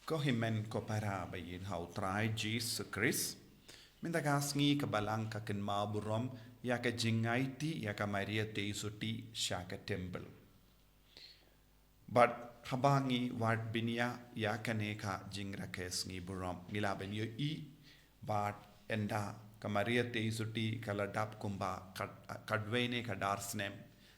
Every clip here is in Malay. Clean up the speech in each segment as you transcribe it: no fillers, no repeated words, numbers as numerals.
Ko himen ko para bayin hau trai Jesus Christ. Minta kasngi ke balang ka ken maburom ya ka jingaiti ya ka Maria te isuti sya ka temple. But habangi wat binya ya ka ne ka jingra kesngi burom nilaben yo I but enda ka Maria te isuti kala dap kumba kadwene ka darsnem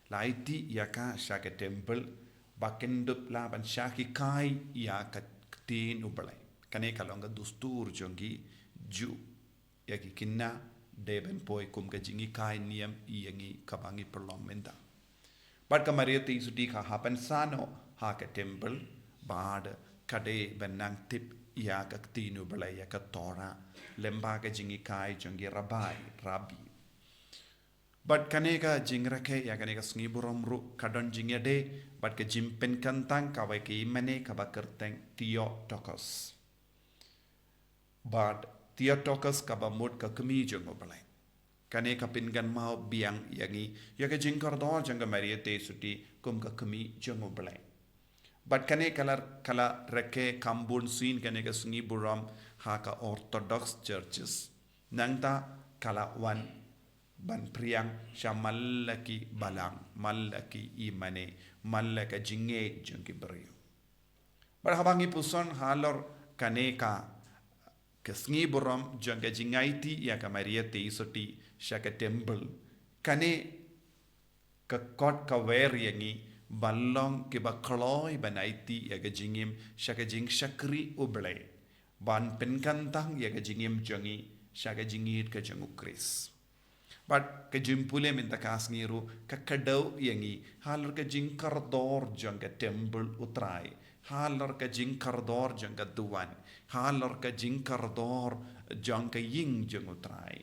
laiti ya ka sya ka temple bakendup laban sya ki kai ya ka tin ubalai kane kalonga dustur jongi ju yaki kinna deben poi kum ka jingi kai niam iyangi kabangi parliamenta but ka Maria te isuti ka hapan sano ha ka temple bad kade benang tip ya ka tin ubalai ya ka tora lemba ka jingi kai jongi rabi but kaneka jingrake ya kaneka sngiburom ru kadon jingya de but ke jimpen kantang kawai ke imane kabakerteng Theotokos but Theotokos kabamut ka kemi jongo balai kaneka pingan mau biang yangi ya ke jingkar do janga Maria te suti kum ka kemi jongo balai but kala reke kambun sin kaneka sngiburom ha ka Orthodox churches nangta kala wan ban priang sya mallaki balang mallaki imane mallaka jinge jengki beriu berhabangi puson halor kaneka kesngi borom jengka jingaiti ya ka Maria te isoti sya ka temple kane ka kot ka wer yangi ballong ke bakloi banaiti ya ka jingim sya ka jing syakri uble ban penkantang ya ka jingim jengi sya ka jingit ka jengu kris but ka jimpule minta kasngiru ka kadau yangi halor ka jingkardor jang ka temple utrai halor ka jingkardor jang ka duwan halor ka jingkardor jang ka ying jang utrai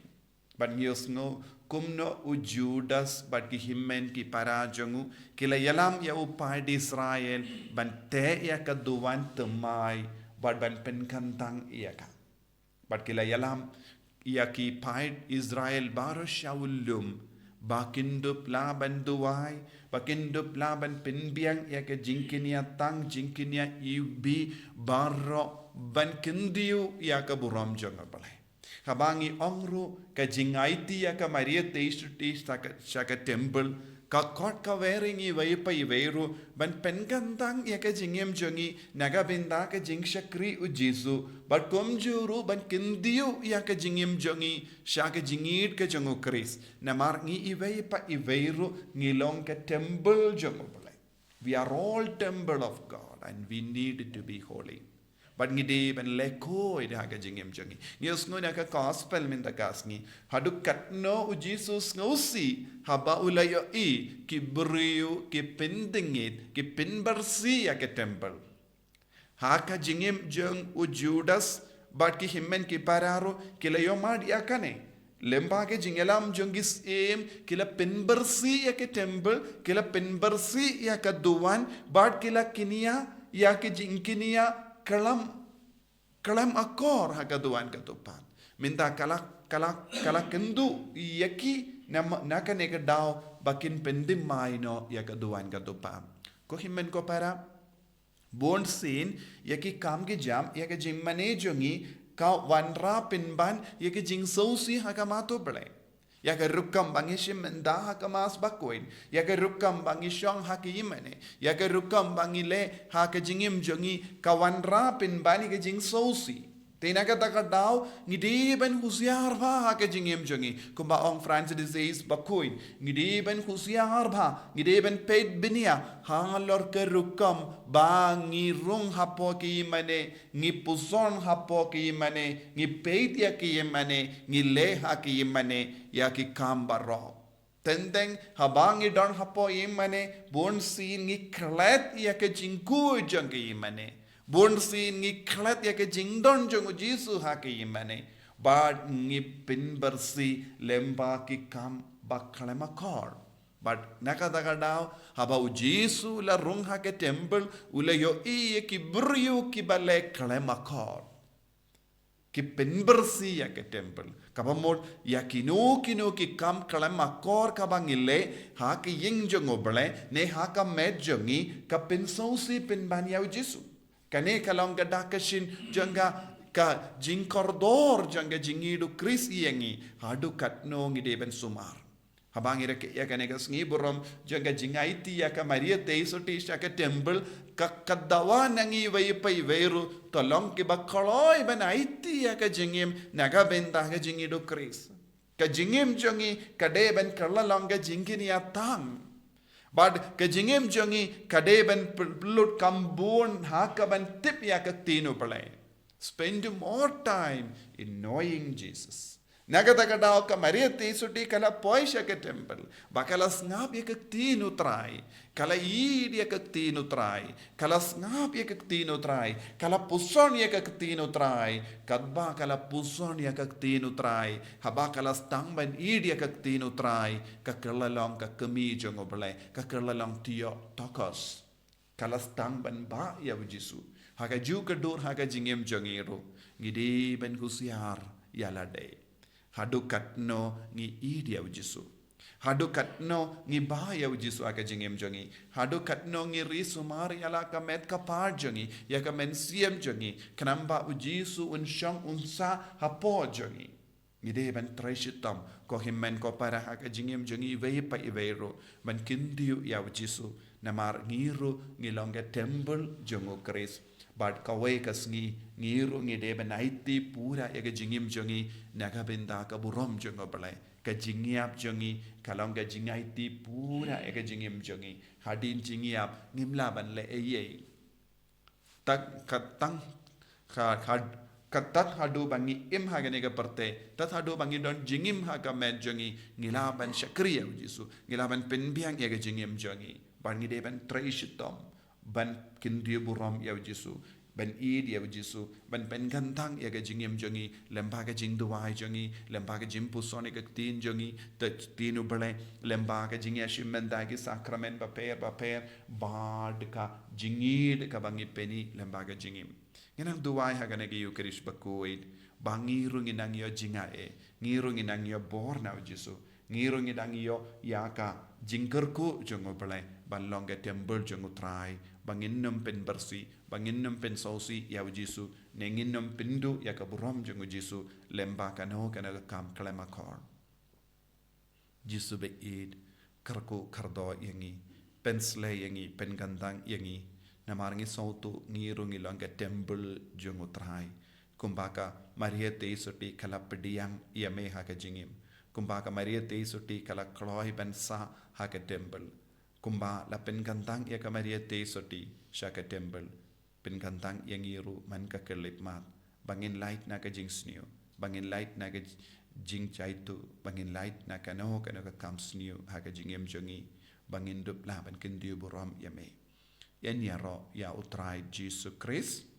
but yosno kumno u Judas but ki himmen ki para jangu kila yalam ya upai di Israel ban te ya ka duwan temai but ban penkantang ya ka but kila yalam Iaki paid Israel baro syawulum bakindup laban duwai bakindup laban pinbiang iaka jingkinia tang jingkinia iubi baro ban kendiu iaka buram jonga balai habangi ongru ka jingaiti iaka Maria te isuti saka temple ka kot ka weringi vaipa iveru ban penkantang iaka jingem jongi naga binda ka jing syakri u Jesu but komjuru ban kendiu iaka jingem jongi syaka jingit ka jongo Kris namar ngi iveipa iveru ngilong ka temple jongo balai we are all temple of God and we need to be holy but ngide ban leko ida ka jingem jongi yes no na ka gospel min da kasngi hadu katno u Jesus ngosi haba ulayo I ki beriu ki pendingit ki pinbersi ya ke temple haka jingem jong u Judas but ki himmen ki pararo kilayo mad ya kane lemba ke jingelam jongis em kila pinbersi ya ke temple kila pinbersi ya ka duwan but kila kinia ya ke jingkinia kalam akor hagaduan katupan minta kala kendu yaki naka neka daw bakin pendim maino ya kaduan katupan ko himmen ko para bond sin yaki kam ke jam ya ke jimmane jongi ka wanra pinban ya ke jing sosi hakamato ble ya ke rukam bangishim menda hakamas bakoin ya ke rukam bangishong hakimane ya ke rukam bangile hakajingim jongi kawanra pin bani ke jing sosi tena kata daw ngidi ben husiar ba hakajingim jongi kumba ong Francis disease bakoin ngidi ben husiar ba ngidi ben paid binia halor ke rukam bangi rung hapo ki mane ngi puson hapo ki mane ngi paid ya ki mane ngi leha ki mane ya ki kambaro tendeng habangi don hapo imane bon sin ngi klet ya ke jingku jongi imane bon sin ngi klet ya ke jingdon jongu Jesu ha ke imane bad ngi pinbersi lemba ki kam baklema kor but nakadaga daw haba u Jesu la rung ha ke temple ule yo I ki brio ki bale klema kor ki penbersi ya ke temple kabamod ya kino ki kam kalam akor kabangile ha ki ying jongo bale ne ha ka med jongi ka pensosi penbania u Jesu Kane kalong gadakashin jangga ka jingkordor jangga jingidu Kris yangi hadu katno ngideben sumar. Habang ira ya kane kasngi burom jangga jingaiti ya ka Maria teisoti shaka temple ka kadawa nangi vai pai veru tolong ki bakaloi banaiti ya ka jingim naga benda ka jingidu Kris. Ka jingim jongi kadeben kerlalong ka jingini atang. But kajingim jongi kadeben pelut kambun hakaban tip ya tinu palay. Spend more time in knowing Jesus. Nagatagadaw ka Maria tisuti kala poisya ka temple. Bakala ngap ya tinu try. Kala id ya tinu try. Kala ngap ya tinu try. Kala puson ya tinu try. Kadba kala puson ya tinu try. Haba kala stangban id ya tinu try. Kakerlalong ka kami jongo balay. Kakerlalong tiyo tokos. Kala stangban ba ya Jisu. Haka juga dur haka jingem jongiro. Ngidi ben kusiar yalade. Hadukat no ngi idia Jisu. Hadukat no ngi bahaya Jisu aka jingem jongi. Hadukat no ngi risumari ala kamet kapar jongi. Ya kamen siem jongi. Kenamba Jisu unsyong unsa hapo jongi. Ngide ban treshitam ko himmen ko para haka jingem jongi vei pa iveiro. Ban kindiu ya Jisu. Namar ngiru ngilonga temple jongo Kris. But kawai kasngi ngiru ngide benaiti pura ya jingim jongi naga benda ka burom jongo balai ka jingiap jongi kalong ka jingaiti pura ya jingim jongi hadin jingiap ngimla ban le eye tak katang katat hadu bangi im hagane ka parte tat hadu bangi don jingim ha ka med jongi ngilaban syakriya Jisu ngilaban penbiang ya jingim jongi ban ngide ban traishitom ban kindia buram ya Jisu ban id ya Jisu ban pen gantang ya jingim jongi lembaga jing duai jongi lembaga jimpu sonic tin jongi tinu bale lembaga jingya shimenda ki sakramen baper bad ka jingid ka bangi peni lembaga jingim nginang duai ha ganagi yukrish bakuid bangi runginang yo jingae ngirunginang yo borna Jisu ngirungidang yo yaka jingkerku jongo bale ban longa temple jongo try banginnam pen bersih banginnam pen sausi ya Jisu nenginnam pindu ya kaburam jongo Jisu lemba kano kana kam klemakor Jisu be id karku kardo yangi pensle yangi pen gandang yangi namarangi sautu ngirungi longa temple jongo try kumbaka Maria teisoti kala pediang yame haka jingim kumbaka Maria teisoti kala kloi bensa haka temple kumba la penkantang ya Maria teisoti shaka temple penkantang yang iru man ka kelip mat bangin light na ka jing snew bangin light na ka jing chaitu bangin light na ka no ka kam snew haka jingem jongi bangin dup la ban kindiu buram yame yan yaro ya utrai Jesus Christ